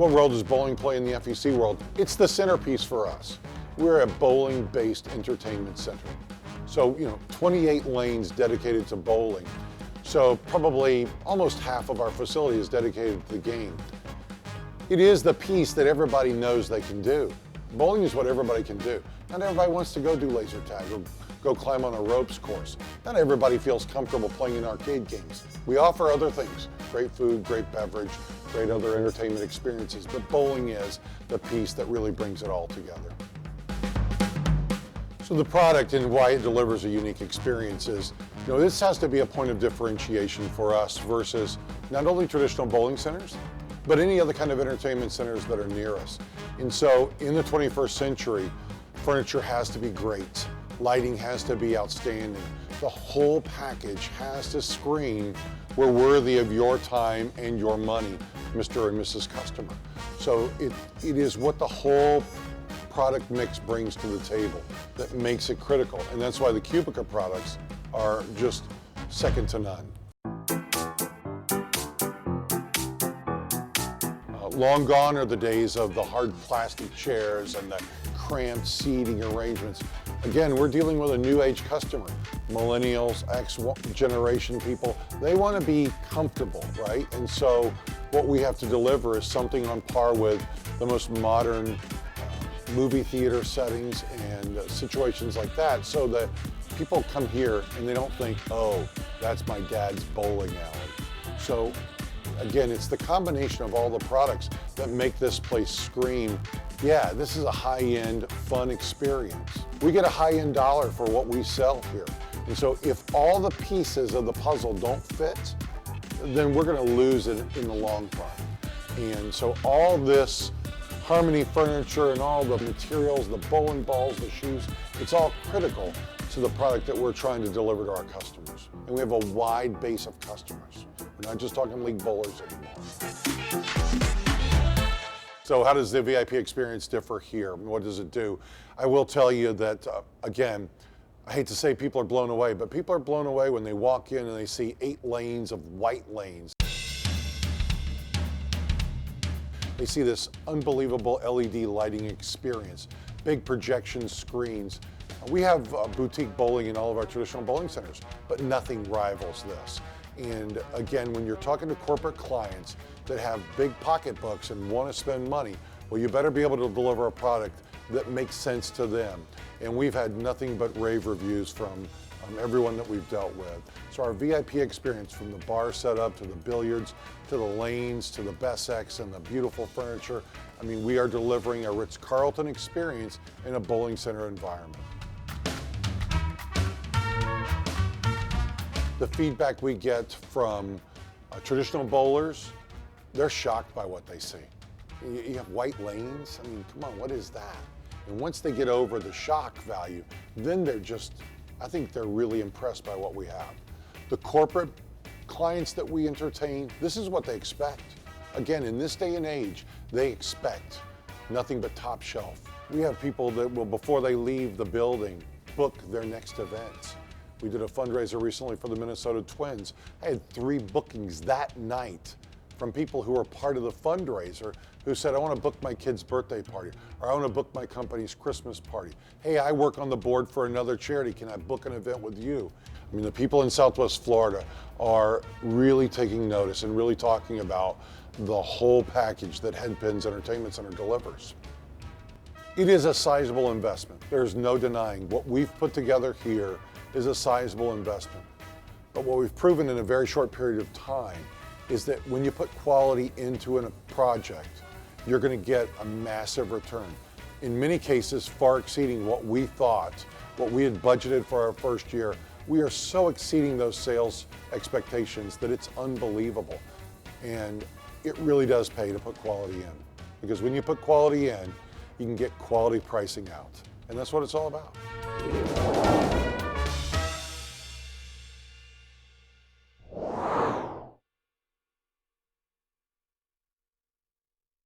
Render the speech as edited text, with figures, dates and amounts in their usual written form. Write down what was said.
What role does bowling play in the FEC world? It's the centerpiece for us. We're a bowling-based entertainment center. So, 28 lanes dedicated to bowling. So probably almost half of our facility is dedicated to the game. It is the piece that everybody knows they can do. Bowling is what everybody can do. Not everybody wants to go do laser tag or go climb on a ropes course. Not everybody feels comfortable playing in arcade games. We offer other things, great food, great beverage, great other entertainment experiences, but bowling is the piece that really brings it all together. So the product and why it delivers a unique experience is, this has to be a point of differentiation for us versus not only traditional bowling centers, but any other kind of entertainment centers that are near us. And so in the 21st century, furniture has to be great. Lighting has to be outstanding. The whole package has to scream, we're worthy of your time and your money, Mr. and Mrs. Customer. So it is what the whole product mix brings to the table that makes it critical. And that's why the Qubica products are just second to none. Long gone are the days of the hard plastic chairs and the cramped seating arrangements. Again, we're dealing with a new age customer. Millennials, X generation people, they want to be comfortable, right? And so what we have to deliver is something on par with the most modern movie theater settings and situations like that, so that people come here and they don't think, oh, that's my dad's bowling alley. So again, it's the combination of all the products that make this place scream, yeah, this is a high-end, fun experience. We get a high-end dollar for what we sell here. And so if all the pieces of the puzzle don't fit, then we're gonna lose it in the long run. And so all this Harmony furniture and all the materials, the bowling balls, the shoes, it's all critical to the product that we're trying to deliver to our customers. And we have a wide base of customers. We're not just talking league bowlers anymore. So how does the VIP experience differ here? What does it do? I will tell you that, again, I hate to say people are blown away, but people are blown away when they walk in and they see 8 lanes of white lanes. They see this unbelievable LED lighting experience, big projection screens. We have boutique bowling in all of our traditional bowling centers, but nothing rivals this. And again, when you're talking to corporate clients that have big pocketbooks and want to spend money, well, you better be able to deliver a product that makes sense to them. And we've had nothing but rave reviews from everyone that we've dealt with. So our VIP experience, from the bar setup to the billiards, to the lanes, to the BES X and the beautiful furniture, I mean, we are delivering a Ritz-Carlton experience in a bowling center environment. The feedback we get from traditional bowlers, they're shocked by what they see. You have white lanes? I mean, come on, what is that? And once they get over the shock value, then I think they're really impressed by what we have. The corporate clients that we entertain, this is what they expect. Again, in this day and age, they expect nothing but top shelf. We have people that will, before they leave the building, book their next event. We did a fundraiser recently for the Minnesota Twins. I had 3 bookings that night from people who were part of the fundraiser who said, I want to book my kid's birthday party, or I want to book my company's Christmas party. Hey, I work on the board for another charity. Can I book an event with you? I mean, the people in Southwest Florida are really taking notice and really talking about the whole package that HeadPinZ Entertainment Center delivers. It is a sizable investment. There's no denying what we've put together here is a sizable investment. But what we've proven in a very short period of time is that when you put quality into a project, you're going to get a massive return. In many cases, far exceeding what we thought, what we had budgeted for our first year. We are so exceeding those sales expectations that it's unbelievable. And it really does pay to put quality in. Because when you put quality in, you can get quality pricing out. And that's what it's all about.